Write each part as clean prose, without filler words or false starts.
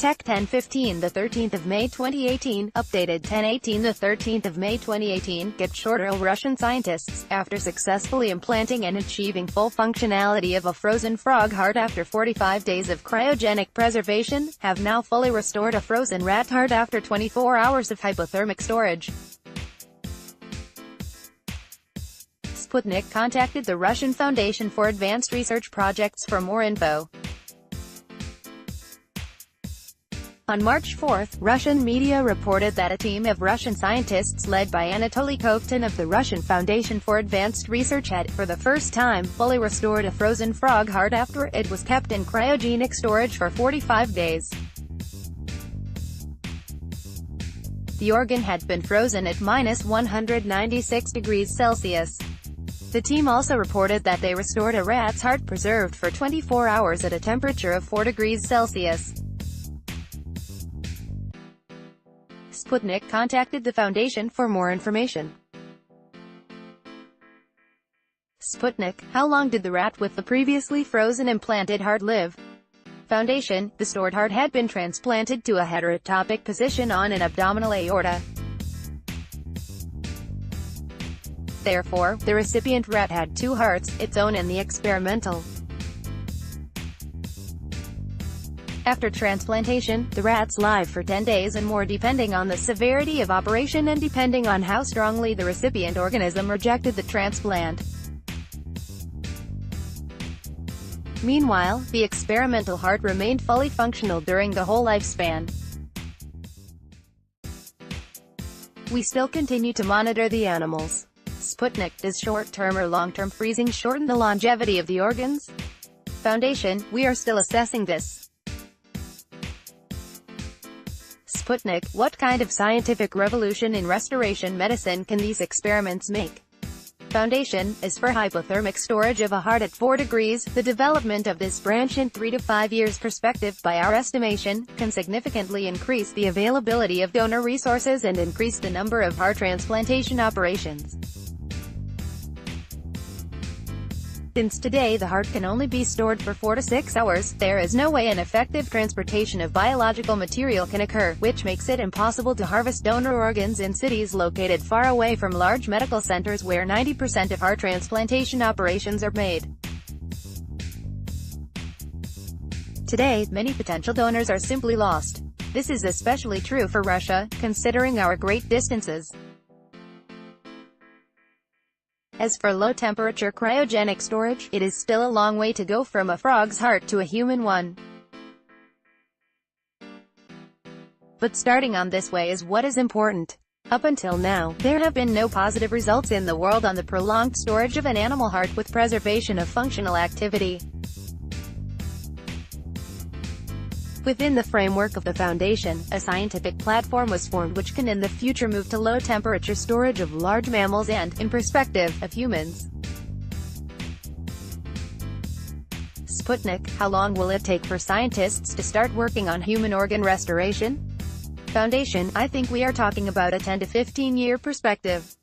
Tech 1015 the 13th of May 2018, updated 1018 the 13th of May 2018, get shorter. Russian scientists, after successfully implanting and achieving full functionality of a frozen frog heart after 45 days of cryogenic preservation, have now fully restored a frozen rat heart after 24 hours of hypothermic storage. Sputnik contacted the Russian Foundation for Advanced Research Projects for more info. On March 4, Russian media reported that a team of Russian scientists led by Anatoly Kovtun of the Russian Foundation for Advanced Research had, for the first time, fully restored a frozen frog heart after it was kept in cryogenic storage for 45 days. The organ had been frozen at -196 degrees Celsius. The team also reported that they restored a rat's heart preserved for 24 hours at a temperature of 4 degrees Celsius. Sputnik contacted the Foundation for more information. Sputnik: how long did the rat with the previously frozen implanted heart live? Foundation: the stored heart had been transplanted to a heterotopic position on an abdominal aorta. Therefore, the recipient rat had two hearts, its own and the experimental. After transplantation, the rats live for 10 days and more depending on the severity of operation and depending on how strongly the recipient organism rejected the transplant. Meanwhile, the experimental heart remained fully functional during the whole lifespan. We still continue to monitor the animals. Sputnik: does short-term or long-term freezing shorten the longevity of the organs? Foundation: we are still assessing this. Sputnik: what kind of scientific revolution in restoration medicine can these experiments make? Foundation: as for hypothermic storage of a heart at 4 degrees, the development of this branch in 3 to 5 years perspective, by our estimation, can significantly increase the availability of donor resources and increase the number of heart transplantation operations. Since today the heart can only be stored for 4 to 6 hours, there is no way an effective transportation of biological material can occur, which makes it impossible to harvest donor organs in cities located far away from large medical centers where 90% of heart transplantation operations are made. Today, many potential donors are simply lost. This is especially true for Russia, considering our great distances. As for low-temperature cryogenic storage, it is still a long way to go from a frog's heart to a human one. But starting on this way is what is important. Up until now, there have been no positive results in the world on the prolonged storage of an animal heart with preservation of functional activity. Within the framework of the Foundation, a scientific platform was formed which can in the future move to low-temperature storage of large mammals and, in perspective, of humans. Sputnik: how long will it take for scientists to start working on human organ restoration? Foundation: I think we are talking about a 10 to 15-year perspective.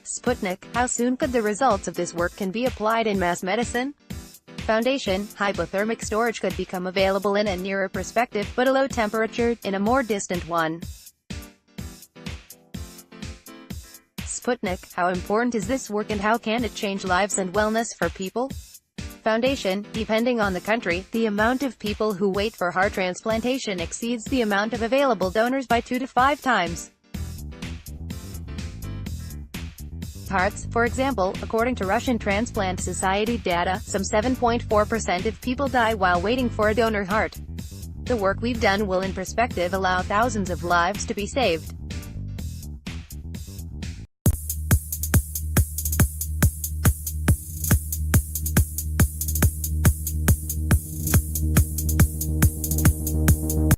Sputnik: how soon could the results of this work can be applied in mass medicine? Foundation: hypothermic storage could become available in a nearer perspective, but a low temperature, in a more distant one. Sputnik: how important is this work and how can it change lives and wellness for people? Foundation: depending on the country, the amount of people who wait for heart transplantation exceeds the amount of available donors by 2 to 5 times. Hearts, for example, according to Russian Transplant Society data, some 7.4% of people die while waiting for a donor heart. The work we've done will in perspective allow thousands of lives to be saved.